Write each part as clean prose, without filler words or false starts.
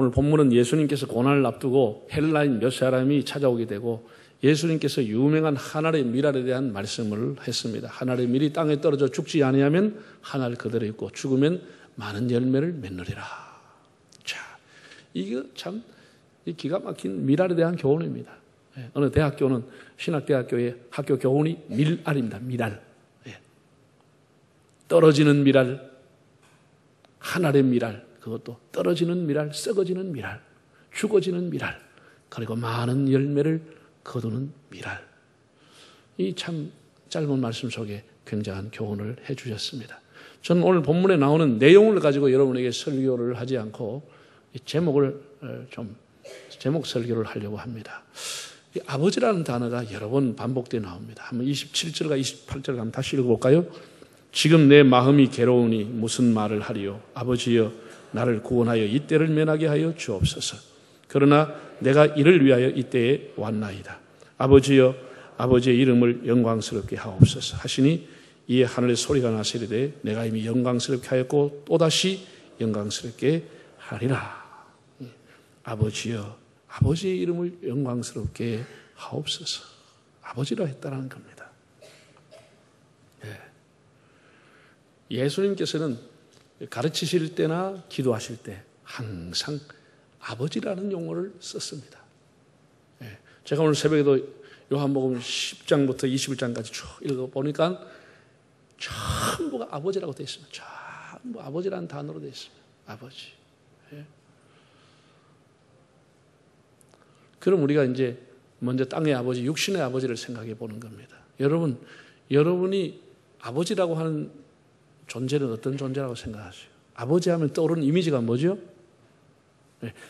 오늘 본문은 예수님께서 고난을 앞두고 헬라인 몇 사람이 찾아오게 되고 예수님께서 유명한 하늘의 밀알에 대한 말씀을 했습니다. 하늘의 밀이 땅에 떨어져 죽지 아니하면 하늘 그대로 있고 죽으면 많은 열매를 맺느리라. 자, 이거 참 기가 막힌 밀알에 대한 교훈입니다. 어느 대학교는 신학대학교의 학교 교훈이 밀알입니다. 밀알. 떨어지는 밀알, 하늘의 밀알, 그것도 떨어지는 밀알, 썩어지는 밀알, 죽어지는 밀알, 그리고 많은 열매를 거두는 밀알. 이 참 짧은 말씀 속에 굉장한 교훈을 해주셨습니다. 저는 오늘 본문에 나오는 내용을 가지고 여러분에게 설교를 하지 않고 제목을 제목 설교를 하려고 합니다. 이 아버지라는 단어가 여러 번 반복되어 나옵니다. 한번 27절과 28절 한번 다시 읽어볼까요? 지금 내 마음이 괴로우니 무슨 말을 하리요? 아버지여 나를 구원하여 이때를 면하게 하여 주옵소서. 그러나 내가 이를 위하여 이때에 왔나이다. 아버지여 아버지의 이름을 영광스럽게 하옵소서 하시니 이에 하늘의 소리가 나서 이르되 내가 이미 영광스럽게 하였고 또다시 영광스럽게 하리라. 아버지여 아버지의 이름을 영광스럽게 하옵소서. 아버지라 했다는 겁니다. 예수님께서는 가르치실 때나 기도하실 때 항상 아버지라는 용어를 썼습니다. 제가 오늘 새벽에도 요한복음 10장부터 21장까지 쭉 읽어보니까 전부가 아버지라고 되어 있습니다. 전부 아버지라는 단어로 되어 있습니다. 아버지. 그럼 우리가 이제 먼저 땅의 아버지, 육신의 아버지를 생각해 보는 겁니다. 여러분이 아버지라고 하는 존재는 어떤 존재라고 생각하세요? 아버지 하면 떠오르는 이미지가 뭐죠?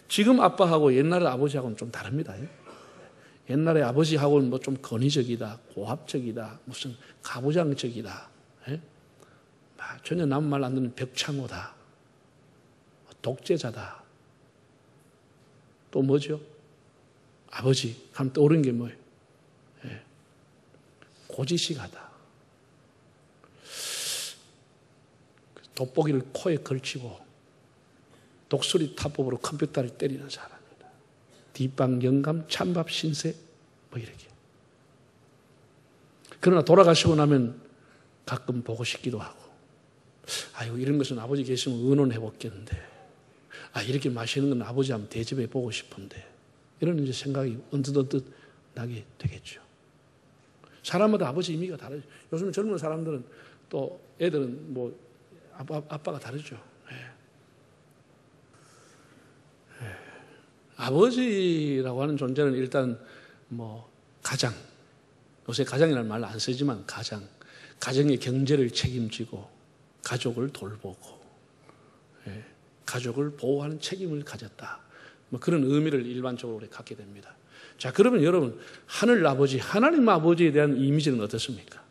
지금 아빠하고 옛날의 아버지하고는 좀 다릅니다. 옛날에 아버지하고는 뭐 좀 권위적이다, 고압적이다, 무슨 가부장적이다, 전혀 남 말 안 듣는 벽창호다, 독재자다. 또 뭐죠? 아버지 하면 떠오르는 게 뭐예요? 고지식하다. 돋보기를 코에 걸치고 독수리 타법으로 컴퓨터를 때리는 사람이다. 뒷방 영감 찬밥 신세 뭐 이렇게. 그러나 돌아가시고 나면 가끔 보고 싶기도 하고 아이고 이런 것은 아버지 계시면 의논해 보겠는데 이렇게 마시는 건 아버지 한번 대접해 보고 싶은데 이런 이제 생각이 언뜻 나게 되겠죠. 사람마다 아버지 의미가 다르죠. 요즘 젊은 사람들은 또 애들은 뭐 아빠가 다르죠. 아버지라고 하는 존재는 일단 뭐 가장, 요새 가장이라는 말을 안 쓰지만 가정의 경제를 책임지고 가족을 돌보고 가족을 보호하는 책임을 가졌다. 뭐 그런 의미를 일반적으로 우리 갖게 됩니다. 자, 그러면 여러분 하늘 아버지, 하나님 아버지에 대한 이미지는 어떻습니까?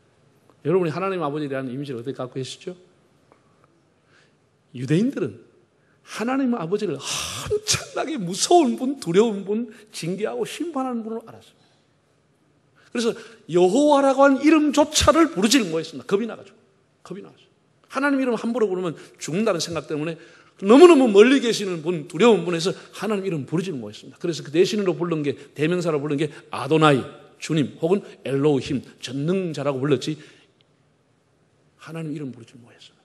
여러분이 하나님 아버지에 대한 이미지를 어떻게 갖고 계시죠? 유대인들은 하나님 아버지를 엄청나게 무서운 분, 두려운 분, 징계하고 심판하는 분으로 알았습니다. 그래서 여호와라고 하는 이름조차를 부르지를 못했습니다. 겁이 나가지고. 하나님 이름 함부로 부르면 죽는다는 생각 때문에 너무너무 멀리 계시는 분, 두려운 분에서 하나님 이름 부르지를 못했습니다. 그래서 그 대신으로 부른 게, 대명사로 부른 게 아도나이, 주님, 혹은 엘로힘, 전능자라고 불렀지 하나님 이름 부르지 못했습니다.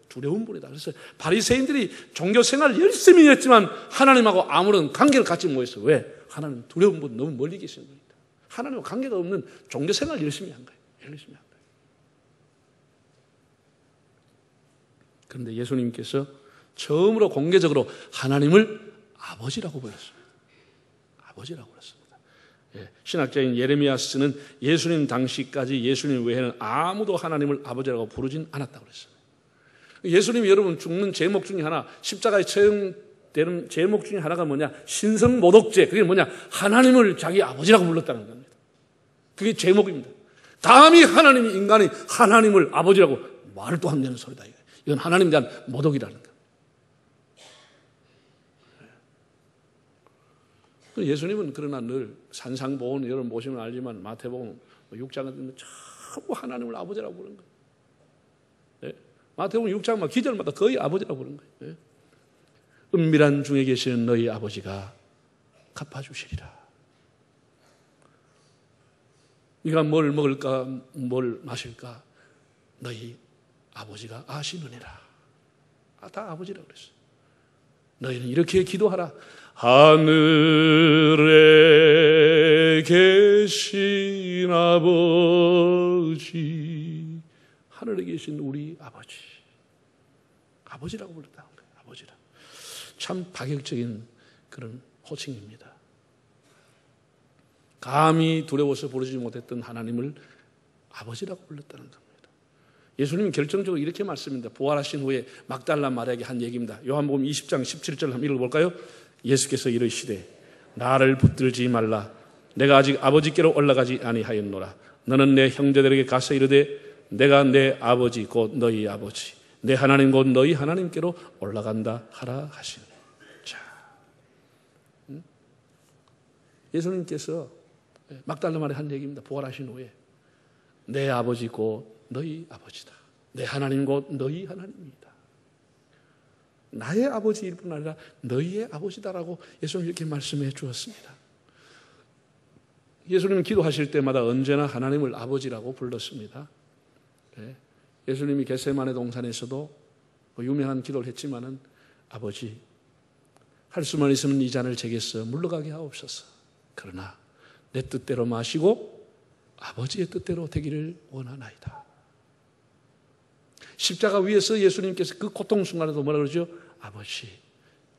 두려운 분이다. 그래서 바리새인들이 종교 생활을 열심히 했지만 하나님하고 아무런 관계를 갖지 못했어요. 왜? 하나님 두려운 분, 너무 멀리 계시는 분이다. 하나님과 관계가 없는 종교 생활을 열심히 한 거예요. 그런데 예수님께서 처음으로 공개적으로 하나님을 아버지라고 불렀습니다. 신학자인 예레미야스는 예수님 당시까지 예수님 외에는 아무도 하나님을 아버지라고 부르진 않았다고 그랬어요. 예수님이 여러분 죽는 제목 중에 하나, 십자가에 처형되는 제목 중에 하나가 뭐냐? 신성모독죄. 그게 뭐냐? 하나님을 자기 아버지라고 불렀다는 겁니다. 그게 제목입니다. 감히 하나님이 인간이 하나님을 아버지라고 말도 안 되는 소리다. 이건 하나님에 대한 모독이라는 겁니다. 예수님은 그러나 늘 산상보온, 여러분 보시면 알지만 마태복음 6장은 전부 하나님을 아버지라고 부르는 거예요. 마태복음 6장 기절마다 거의 아버지라고 부르는 거예요. 은밀한 중에 계시는 너희 아버지가 갚아주시리라. 네가 뭘 먹을까 뭘 마실까 너희 아버지가 아시느니라. 다 아버지라고 그랬어요. 너희는 이렇게 기도하라. 하늘에 계신 아버지, 하늘에 계신 우리 아버지, 아버지라고 불렀다는 거예요. 아버지라. 참 파격적인 그런 호칭입니다. 감히 두려워서 부르지 못했던 하나님을 아버지라고 불렀다는 겁니다. 예수님은 결정적으로 이렇게 말씀합니다. 부활하신 후에 막달라 마리아에게 한 얘기입니다. 요한복음 20장 17절 한번 읽어볼까요? 예수께서 이르시되 나를 붙들지 말라. 내가 아직 아버지께로 올라가지 아니하였노라. 너는 내 형제들에게 가서 이르되 내가 내 아버지 곧 너희 아버지 내 하나님 곧 너희 하나님께로 올라간다 하라 하시니. 자, 예수님께서 막달라 마리아에 한 얘기입니다. 부활하신 후에 내 아버지 곧 너희 아버지다. 내 하나님 곧 너희 하나님이다. 나의 아버지일 뿐 아니라 너희의 아버지다라고 예수님 이렇게 말씀해 주었습니다. 예수님은 기도하실 때마다 언제나 하나님을 아버지라고 불렀습니다. 예수님이 겟세마네 동산에서도 유명한 기도를 했지만은 아버지 할 수만 있으면 이 잔을 제게서 물러가게 하옵소서. 그러나 내 뜻대로 마시고 아버지의 뜻대로 되기를 원하나이다. 십자가 위에서 예수님께서 그 고통 순간에도 뭐라 그러죠? 아버지,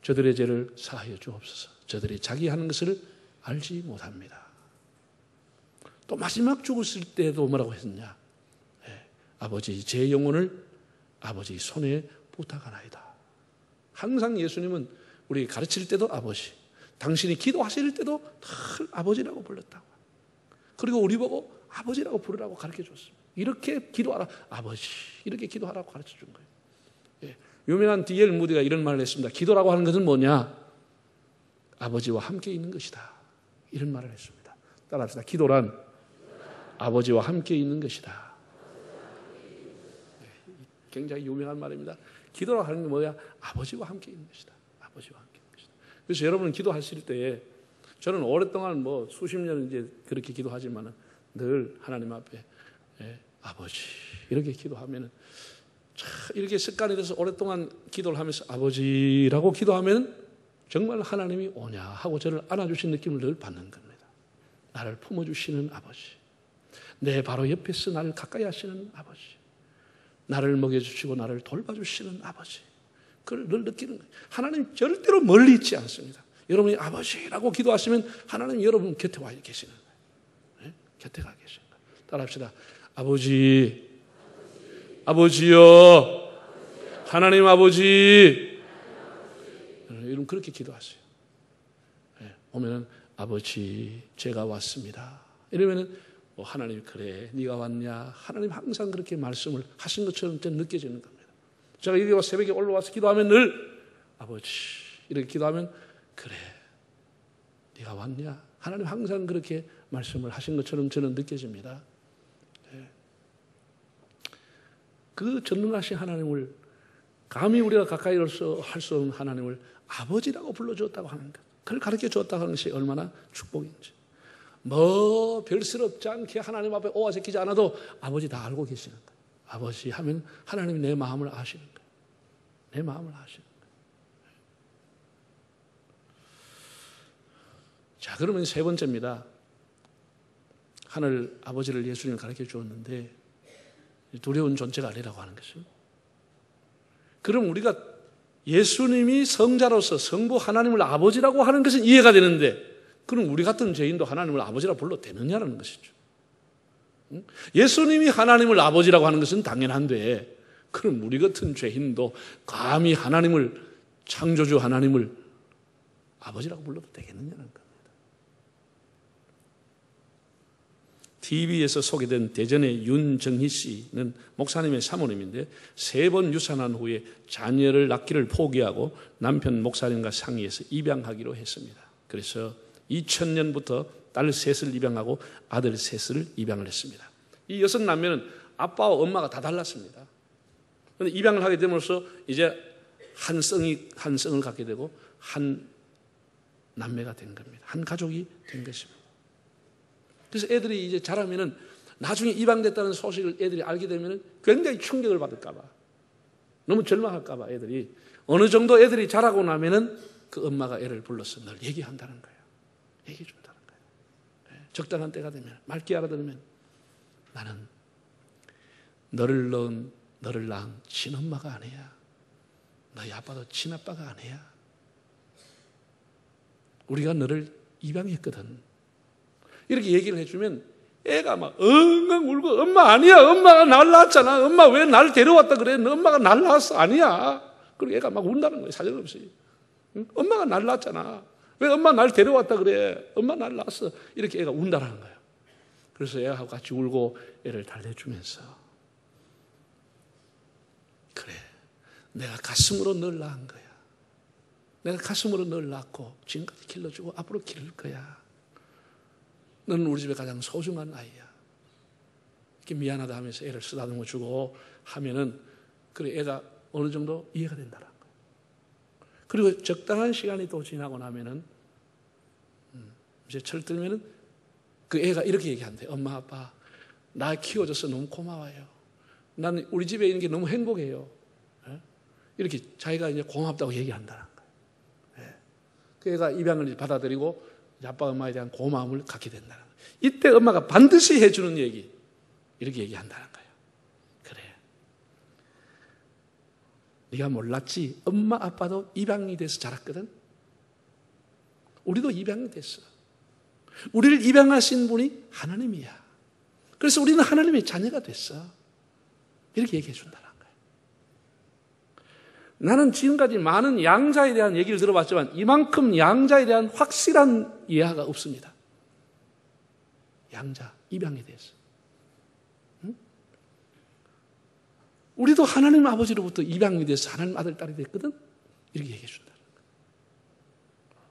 저들의 죄를 사하여 주옵소서. 저들이 자기 하는 것을 알지 못합니다. 또 마지막 죽었을 때도 뭐라고 했느냐? 아버지, 제 영혼을 아버지 손에 부탁하나이다. 항상 예수님은 우리 가르칠 때도 아버지, 당신이 기도하실 때도 늘 아버지라고 불렀다고. 그리고 우리 보고 아버지라고 부르라고 가르쳐 줬습니다. 이렇게 기도하라. 아버지. 이렇게 기도하라고 가르쳐 준 거예요. 유명한 D.L. 무디가 이런 말을 했습니다. 기도라고 하는 것은 뭐냐? 아버지와 함께 있는 것이다. 이런 말을 했습니다. 따라합시다. 기도란 아버지와 함께 있는 것이다. 굉장히 유명한 말입니다. 기도라고 하는 게 뭐야? 아버지와 함께 있는 것이다. 아버지와 함께 있는 것이다. 그래서 여러분 기도하실 때에 저는 오랫동안 수십 년 이제 그렇게 기도하지만 늘 하나님 앞에 아버지 이렇게 기도하면은 이렇게 습관이 돼서 오랫동안 기도를 하면서 아버지라고 기도하면 정말 하나님이 오냐 하고 저를 안아주신 느낌을 늘 받는 겁니다. 나를 품어주시는 아버지, 내 바로 옆에서 나를 가까이 하시는 아버지, 나를 먹여주시고 나를 돌봐주시는 아버지, 그걸 늘 느끼는 거예요. 하나님 절대로 멀리 있지 않습니다. 여러분이 아버지라고 기도하시면 하나님 여러분 곁에 와 계시는 거예요. 곁에 가 계시는 거예요. 따라합시다. 아버지, 아버지요, 하나님 아버지. 여러분 그렇게 기도하세요. 오면은 아버지, 제가 왔습니다. 이러면은 하나님 그래, 네가 왔냐? 하나님 항상 그렇게 말씀을 하신 것처럼 느껴지는 겁니다. 제가 여기 새벽에 올라와서 기도하면 늘 아버지 이렇게 기도하면 그래, 네가 왔냐? 하나님 항상 그렇게 말씀을 하신 것처럼 저는 느껴집니다. 그 전능하신 하나님을 감히 우리가 가까이로서 할 수 없는 하나님을 아버지라고 불러주었다고 하는 것, 그걸 가르쳐 주었다고 하는 것이 얼마나 축복인지. 별스럽지 않게 하나님 앞에 오화시키지 않아도 아버지 다 알고 계시는 거예요. 아버지 하면 하나님이 내 마음을 아시는 거예요. 내 마음을 아시는 거예요. 자, 그러면 세 번째입니다. 하늘 아버지를 예수님이 가르쳐 주었는데 두려운 존재가 아니라고 하는 것은, 그럼 우리가 예수님이 성자로서 성부 하나님을 아버지라고 하는 것은 이해가 되는데, 그럼 우리 같은 죄인도 하나님을 아버지라고 불러도 되느냐는 것이죠. 예수님이 하나님을 아버지라고 하는 것은 당연한데, 그럼 우리 같은 죄인도 감히 하나님을, 창조주 하나님을 아버지라고 불러도 되겠느냐는 겁니다. TV에서 소개된 대전의 윤정희 씨는 목사님의 사모님인데 3번 유산한 후에 자녀를 낳기를 포기하고 남편 목사님과 상의해서 입양하기로 했습니다. 그래서 2000년부터 딸 셋을 입양하고 아들 셋을 입양을 했습니다. 이 6남매는 아빠와 엄마가 다 달랐습니다. 그런데 입양을 하게 됨으로써 이제 한 성을 갖게 되고 한 남매가 된 겁니다. 한 가족이 된 것입니다. 그래서 애들이 이제 자라면은 나중에 입양됐다는 소식을 애들이 알게 되면은 굉장히 충격을 받을까 봐, 너무 절망할까 봐 애들이 어느 정도 애들이 자라고 나면은 그 엄마가 애를 불러서 늘 얘기한다는 거예요. 얘기해 준다는 거예요. 적당한 때가 되면, 맑게 알아들으면 나는 너를 낳은 친엄마가 아니야. 너희 아빠도 친아빠가 아니야. 우리가 너를 입양했거든. 이렇게 얘기를 해주면 애가 막 엉엉 울고, 엄마 아니야. 엄마가 날 낳았잖아. 엄마 왜 날 데려왔다 그래? 너 엄마가 날 낳았어. 아니야. 그리고 애가 막 운다는 거예요. 사정없이. 응? 엄마가 날 낳았잖아. 왜 엄마 날 데려왔다 그래? 엄마 날 낳았어. 이렇게 애가 운다는 거예요. 그래서 애하고 같이 울고 애를 달래주면서, 그래, 내가 가슴으로 널 낳은 거야. 내가 가슴으로 널 낳고 지금까지 길러주고 앞으로 기를 거야. 너는 우리 집에 가장 소중한 아이야. 이렇게 미안하다 하면서 애를 쓰다듬어 주고 하면은, 그래, 애가 어느 정도 이해가 된다는 거예요. 그리고 적당한 시간이 또 지나고 나면은, 이제 철들면은 그 애가 이렇게 얘기한대. 엄마, 아빠, 나 키워줘서 너무 고마워요. 나는 우리 집에 있는 게 너무 행복해요. 이렇게 자기가 이제 고맙다고 얘기한다는 거예요. 그 애가 입양을 받아들이고 아빠, 엄마에 대한 고마움을 갖게 된다는 거예요. 이때 엄마가 반드시 해주는 얘기, 이렇게 얘기한다는 거예요. 그래, 네가 몰랐지? 엄마, 아빠도 입양이 돼서 자랐거든. 우리도 입양이 됐어. 우리를 입양하신 분이 하나님이야. 그래서 우리는 하나님의 자녀가 됐어. 이렇게 얘기해 준다는 거예요. 나는 지금까지 많은 양자에 대한 얘기를 들어봤지만 이만큼 양자에 대한 확실한 이해가 없습니다. 양자, 입양에 대해서. 응? 우리도 하나님 아버지로부터 입양이 돼서 하나님 아들, 딸이 됐거든. 이렇게 얘기해 준다는 거예요.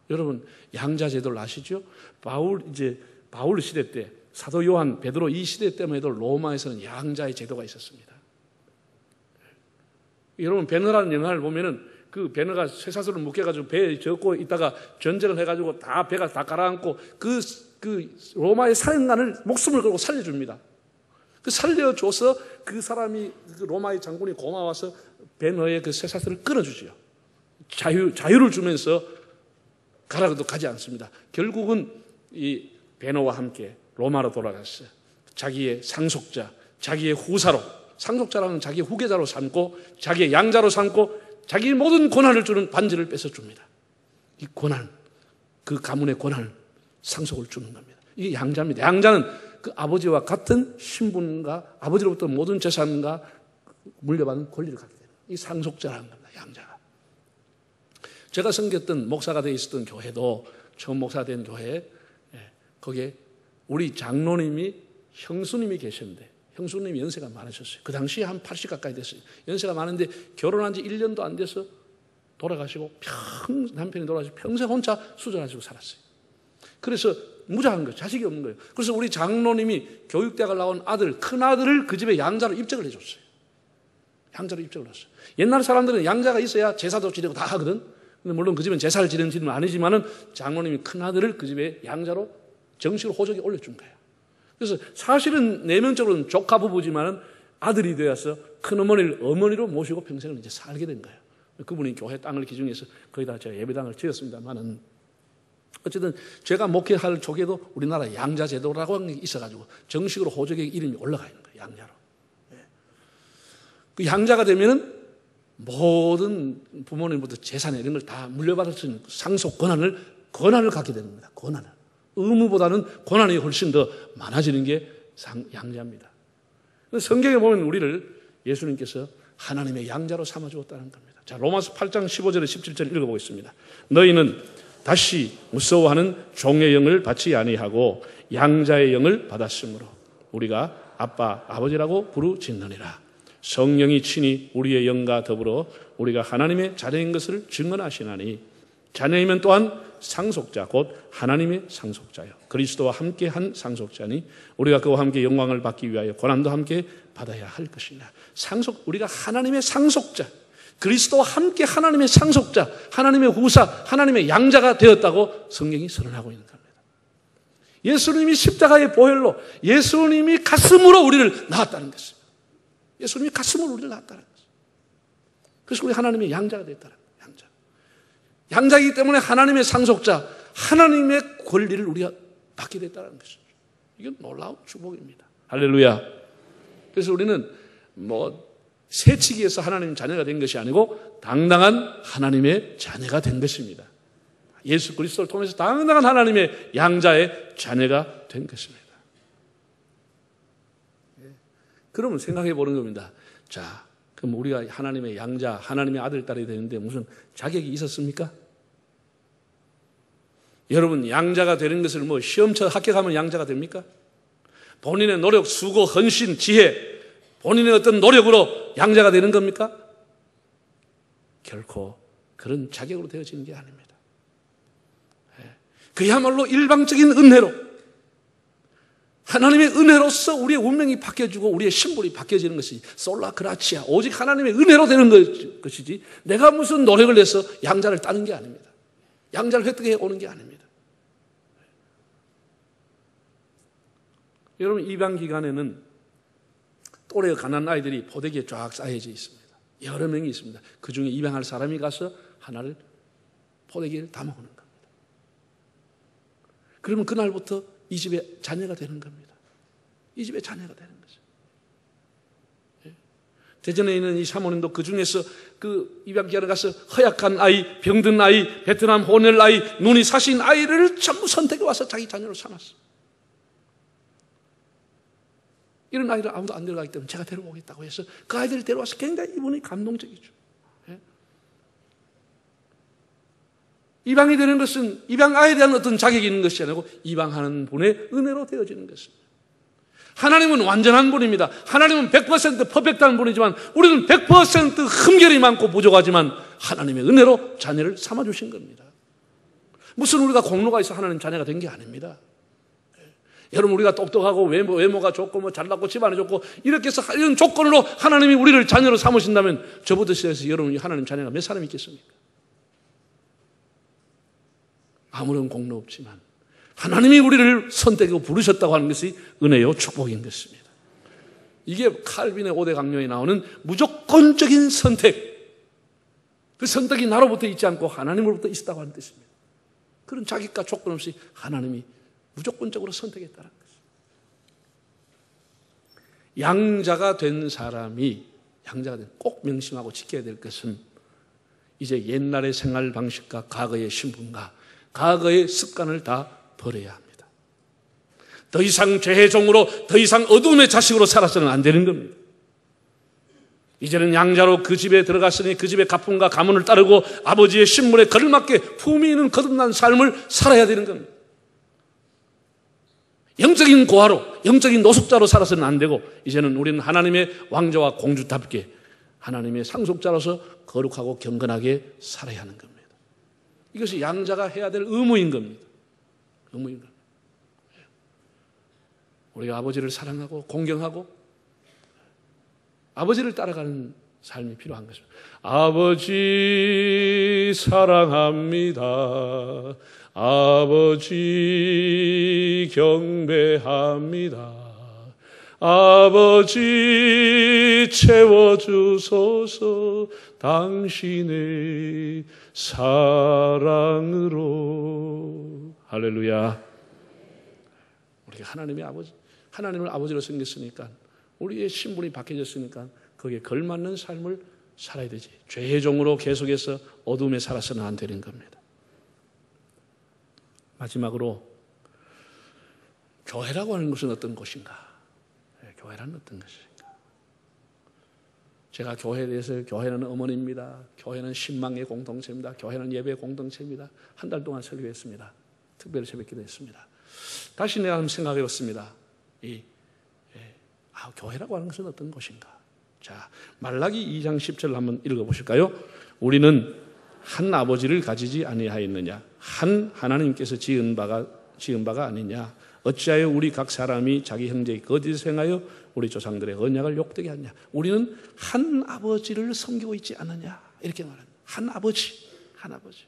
여러분, 양자 제도를 아시죠? 바울 시대 때, 사도 요한, 베드로 이 시대 때만 해도 로마에서는 양자의 제도가 있었습니다. 여러분, 배너라는 영화를 보면은 그 배너가 쇠사슬을 묶여가지고 배에 젓고 있다가 전쟁을 해가지고 다 배가 다 가라앉고 그 로마의 사령관을 목숨을 걸고 살려줍니다. 그 살려줘서 그 사람이, 그 로마의 장군이 고마워서 배너의 그 쇠사슬을 끊어주지요. 자유를 주면서 가라고도 가지 않습니다. 결국은 이 배너와 함께 로마로 돌아갔어요. 자기의 상속자, 자기의 후사로, 상속자라는 자기의 후계자로 삼고 자기의 양자로 삼고 자기의 모든 권한을 주는 반지를 뺏어줍니다. 이 권한, 그 가문의 권한을, 상속을 주는 겁니다. 이게 양자입니다. 양자는 그 아버지와 같은 신분과 아버지로부터 모든 재산과 물려받은 권리를 갖게 됩니다. 이 상속자라는 겁니다. 양자가. 제가 섬겼던 목사가 되어 있었던 교회도, 처음 목사가 된 교회에, 거기에 우리 장로님이, 형수님이 계셨는데, 형수님이 연세가 많으셨어요. 그 당시에 한 80 가까이 됐어요. 연세가 많은데 결혼한 지 1년도 안 돼서 돌아가시고, 남편이 돌아가시고 평생 혼자 수전하시고 살았어요. 그래서 무자한 거예요. 자식이 없는 거예요. 그래서 우리 장로님이 교육대학을 나온 아들, 큰 아들을 그 집에 양자로 입적을 해줬어요. 양자로 입적을 했어요. 옛날 사람들은 양자가 있어야 제사도 지내고 다 하거든. 근데 물론 그 집은 제사를 지내는 집은 아니지만은 장로님이 큰 아들을 그 집에 양자로 정식으로 호적에 올려준 거예요. 그래서 사실은 내면적으로는 조카 부부지만은 아들이 되어서 큰어머니를 어머니로 모시고 평생을 이제 살게 된 거예요. 그분이 교회 땅을 기증해서 거기다 제가 예배당을 지었습니다만은, 어쨌든 제가 목회할 쪽에도 우리나라 양자제도라고 하는 게 있어가지고 정식으로 호적에 이름이 올라가 있는 거예요. 양자로. 그 양자가 되면은 모든 부모님부터 재산 이런 걸 다 물려받을 수 있는 상속 권한을 갖게 되는 겁니다. 권한을. 의무보다는 권한이 훨씬 더 많아지는 게 양자입니다. 성경에 보면 우리를 예수님께서 하나님의 양자로 삼아주었다는 겁니다. 자, 로마서 8장 15절에 17절 읽어보겠습니다. 너희는 다시 무서워하는 종의 영을 받지 아니하고 양자의 영을 받았으므로 우리가 아빠, 아버지라고 부르짖느니라. 성령이 친히 우리의 영과 더불어 우리가 하나님의 자녀인 것을 증언하시나니, 자녀이면 또한 상속자 곧 하나님의 상속자요 그리스도와 함께한 상속자니 우리가 그와 함께 영광을 받기 위하여 고난도 함께 받아야 할 것이냐. 우리가 하나님의 상속자, 그리스도와 함께 하나님의 상속자, 하나님의 후사, 하나님의 양자가 되었다고 성경이 선언하고 있는 겁니다. 예수님이 십자가의 보혈로 예수님이 가슴으로 우리를 낳았다는 것입니다. 예수님이 가슴으로 우리를 낳았다는 것입니다. 그래서 우리 하나님의 양자가 됐다는 거예요. 양자이기 때문에 하나님의 상속자, 하나님의 권리를 우리가 받게 됐다는 것입니다. 이건 놀라운 축복입니다. 할렐루야. 그래서 우리는 새치기에서 하나님 자녀가 된 것이 아니고 당당한 하나님의 자녀가 된 것입니다. 예수 그리스도를 통해서 당당한 하나님의 양자의 자녀가 된 것입니다. 그러면 생각해 보는 겁니다. 자, 그럼 우리가 하나님의 양자, 하나님의 아들, 딸이 되는데 무슨 자격이 있었습니까? 여러분, 양자가 되는 것을 시험쳐 합격하면 양자가 됩니까? 본인의 노력, 수고, 헌신, 지혜, 본인의 어떤 노력으로 양자가 되는 겁니까? 결코 그런 자격으로 되어지는 게 아닙니다. 그야말로 일방적인 은혜로, 하나님의 은혜로서 우리의 운명이 바뀌어지고 우리의 신분이 바뀌어지는 것이 솔라 그라치아, 오직 하나님의 은혜로 되는 것이지 내가 무슨 노력을 해서 양자를 따는 게 아닙니다. 양자를 획득해 오는 게 아닙니다. 여러분, 입양 기간에는 또래가 가난한 아이들이 포대기에 쫙 쌓여져 있습니다. 여러 명이 있습니다. 그 중에 입양할 사람이 가서 하나를 포대기를 담아오는 겁니다. 그러면 그날부터 이 집의 자녀가 되는 겁니다. 이 집의 자녀가 되는 거죠. 대전에 있는 이 사모님도 그 중에서 그 입양기관에 가서 허약한 아이, 병든 아이, 베트남 혼혈 아이, 눈이 사신 아이를 전부 선택해 와서 자기 자녀로 삼았어요. 이런 아이를 아무도 안 데려가기 때문에 제가 데려오겠다고 해서 그 아이들을 데려와서 굉장히 이분이 감동적이죠. 입양이 되는 것은 입양 아이에 대한 어떤 자격이 있는 것이 아니고 입양하는 분의 은혜로 되어지는 것입니다. 하나님은 완전한 분입니다. 하나님은 100% 퍼펙트한 분이지만 우리는 100% 흠결이 많고 부족하지만 하나님의 은혜로 자녀를 삼아주신 겁니다. 무슨 우리가 공로가 있어 하나님 자녀가 된 게 아닙니다. 여러분, 우리가 똑똑하고 외모가 좋고 잘났고 집안이 좋고 이렇게 해서 이런 조건으로 하나님이 우리를 자녀로 삼으신다면 저부터 시작해서 여러분이 하나님 자녀가 몇 사람이 있겠습니까? 아무런 공로 없지만 하나님이 우리를 선택하고 부르셨다고 하는 것이 은혜요 축복인 것입니다. 이게 칼빈의 5대 강령에 나오는 무조건적인 선택, 그 선택이 나로부터 있지 않고 하나님으로부터 있었다고 하는 뜻입니다. 그런 자격과 조건 없이 하나님이 무조건적으로 선택했다는 것입니다. 양자가 된 사람이 꼭 명심하고 지켜야 될 것은 이제 옛날의 생활 방식과 과거의 신분과 과거의 습관을 다 버려야 합니다. 더 이상 죄의 종으로, 더 이상 어둠의 자식으로 살아서는 안 되는 겁니다. 이제는 양자로 그 집에 들어갔으니 그 집의 가풍과 가문을 따르고 아버지의 신분에 걸맞게 품위 있는 거듭난 삶을 살아야 되는 겁니다. 영적인 고아로, 영적인 노숙자로 살아서는 안 되고 이제는 우리는 하나님의 왕자와 공주답게 하나님의 상속자로서 거룩하고 경건하게 살아야 하는 겁니다. 이것이 양자가 해야 될 의무인 겁니다. 의무인 겁니다. 우리가 아버지를 사랑하고 공경하고 아버지를 따라가는 삶이 필요한 것입니다. 아버지 사랑합니다. 아버지 경배합니다. 아버지 채워주소서 당신의 사랑으로. 할렐루야. 우리가 하나님을 아버지로 생겼으니까 우리의 신분이 바뀌어졌으니까 거기에 걸맞는 삶을 살아야 되지. 죄의 종으로 계속해서 어둠에 살아서는 안 되는 겁니다. 마지막으로 교회라고 하는 것은 어떤 것인가? 교회란 어떤 것인가? 제가 교회에 대해서 교회는 어머니입니다. 교회는 신망의 공동체입니다. 교회는 예배의 공동체입니다. 한 달 동안 설교했습니다. 특별히 새벽 기도했습니다. 다시 내가 한번 생각해 봤습니다. 교회라고 하는 것은 어떤 것인가? 자, 말라기 2장 10절을 한번 읽어보실까요? 우리는 한 아버지를 가지지 아니하였느냐? 한 하나님께서 지은 바가 아니냐? 어찌하여 우리 각 사람이 자기 형제의 거짓을 행하여 우리 조상들의 언약을 욕되게 하냐? 우리는 한 아버지를 섬기고 있지 않느냐? 이렇게 말합니다. 한 아버지, 한 아버지.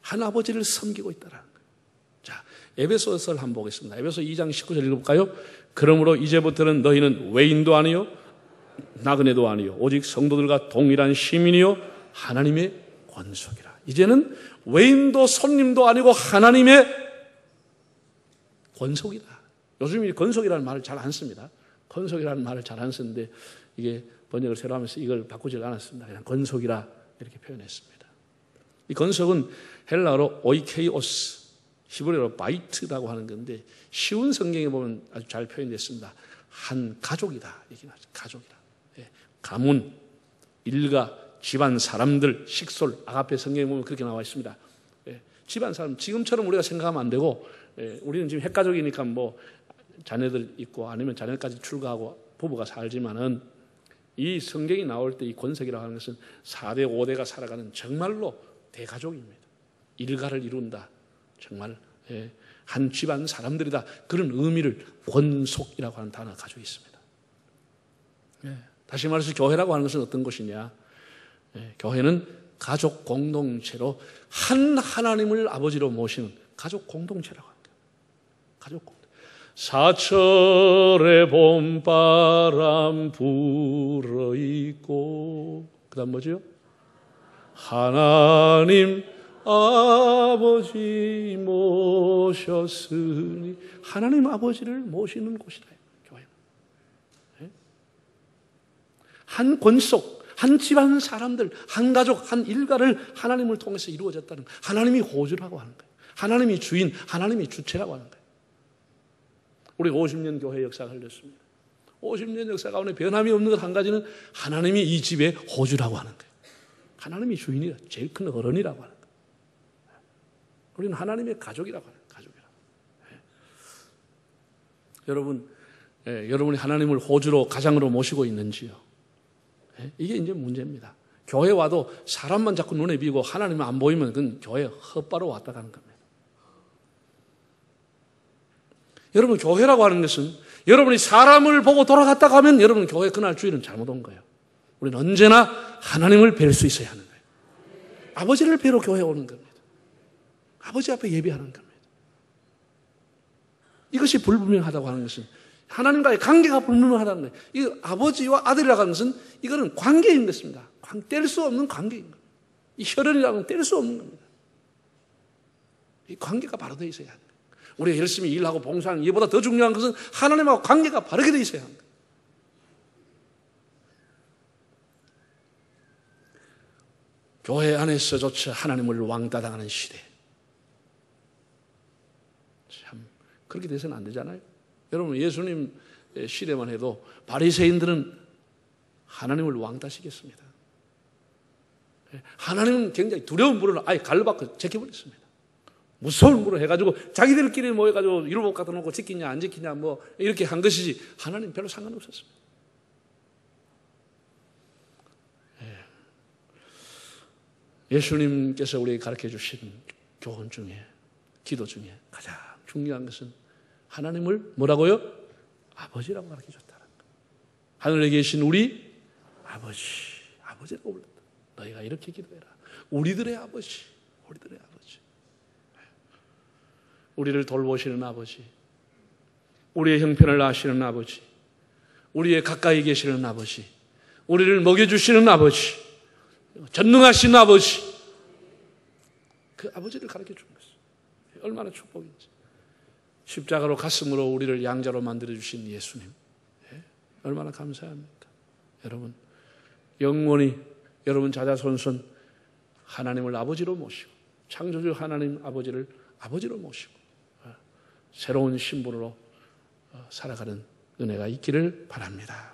한 아버지를 섬기고 있다라는 거예요. 자, 에베소서를 한번 보겠습니다. 에베소 2장 19절 읽어볼까요? 그러므로 이제부터는 너희는 외인도 아니요 나그네도 아니요 오직 성도들과 동일한 시민이요 하나님의 권속이라. 이제는 외인도 손님도 아니고 하나님의 권속이다. 요즘 이 권속이라는 말을 잘 안 씁니다. 권속이라는 말을 잘 안 쓰는데 이게 번역을 새로 하면서 이걸 바꾸질 않았습니다. 그냥 권속이라 이렇게 표현했습니다. 이 권속은 헬라어로 오이케이오스, 히브리어로 바이트라고 하는 건데 쉬운 성경에 보면 아주 잘 표현됐습니다. 한 가족이다. 얘기는 하죠. 가족이다. 예. 가문, 일가, 집안 사람들, 식솔, 아가페 성경에 보면 그렇게 나와 있습니다. 예. 집안 사람, 지금처럼 우리가 생각하면 안 되고, 예. 우리는 지금 핵가족이니까 뭐 자녀들 있고 아니면 자녀까지 출가하고 부부가 살지만은 이 성경이 나올 때 이 권석이라고 하는 것은 4대, 5대가 살아가는 정말로 대가족입니다. 일가를 이룬다. 정말 한 집안 사람들이다. 그런 의미를 권속이라고 하는 단어가 가지고 있습니다. 다시 말해서 교회라고 하는 것은 어떤 것이냐. 교회는 가족 공동체로 한 하나님을 아버지로 모시는 가족 공동체라고 합니다. 가족 공동체. 사철의 봄바람 불어있고 그 다음 뭐죠? 하나님 아버지 모셨으니 하나님 아버지를 모시는 곳이다. 교회는. 한 권속, 한 집안 사람들, 한 가족, 한 일가를 하나님을 통해서 이루어졌다는 하나님이 호주라고 하는 거예요. 하나님이 주인, 하나님이 주체라고 하는 거예요. 우리 50년 교회 역사가 흘렸습니다. 50년 역사 가운데 변함이 없는 것 한 가지는 하나님이 이 집의 호주라고 하는 거예요. 하나님이 주인이라, 제일 큰 어른이라고 하는 거예요. 우리는 하나님의 가족이라고 하는 거예요. 가족이라고. 여러분, 여러분이 하나님을 호주로, 가장으로 모시고 있는지요? 이게 이제 문제입니다. 교회 와도 사람만 자꾸 눈에 비고 하나님은 안 보이면 그건 교회 헛바로 왔다 가는 겁니다. 여러분, 교회라고 하는 것은 여러분이 사람을 보고 돌아갔다 가면 여러분 교회 그날 주일은 잘못 온 거예요. 우리는 언제나 하나님을 뵐 수 있어야 하는 거예요. 아버지를 뵈러 교회에 오는 겁니다. 아버지 앞에 예배하는 겁니다. 이것이 불분명하다고 하는 것은 하나님과의 관계가 불분명하다는 거예요. 이 아버지와 아들이라고 하는 것은 이거는 관계인 것입니다. 뗄 수 없는 관계인 겁니다. 이 혈연이라는 건 뗄 수 없는 겁니다. 이 관계가 바로 되어 있어야 합니다. 우리가 열심히 일하고 봉사하는 이보다 더 중요한 것은 하나님하고 관계가 바르게 되어 있어야 합니다. 교회 안에서조차 하나님을 왕따당하는 시대. 참 그렇게 돼서는 안 되잖아요. 여러분, 예수님 시대만 해도 바리새인들은 하나님을 왕따시켰습니다. 하나님은 굉장히 두려운 불을 아예 갈라박고 제껴버렸습니다. 무서운 불을 해가지고 자기들끼리 모여가지고 율법 갖다 놓고 지키냐 안 지키냐 뭐 이렇게 한 것이지 하나님 별로 상관없었습니다. 예수님께서 우리에게 가르쳐 주신 교훈 중에, 기도 중에 가장 중요한 것은 하나님을 뭐라고요? 아버지라고 가르쳐 줬다는 거예요. 하늘에 계신 우리 아버지라고 불렀다. 너희가 이렇게 기도해라. 우리들의 아버지, 우리들의 아버지. 우리를 돌보시는 아버지, 우리의 형편을 아시는 아버지, 우리의 가까이 계시는 아버지, 우리를 먹여주시는 아버지, 전능하신 아버지, 그 아버지를 가르쳐 준 것이죠. 얼마나 축복인지. 십자가로 가슴으로 우리를 양자로 만들어주신 예수님, 얼마나 감사합니까? 여러분, 영원히 여러분 자자손손 하나님을 아버지로 모시고 창조주 하나님 아버지를 아버지로 모시고 새로운 신분으로 살아가는 은혜가 있기를 바랍니다.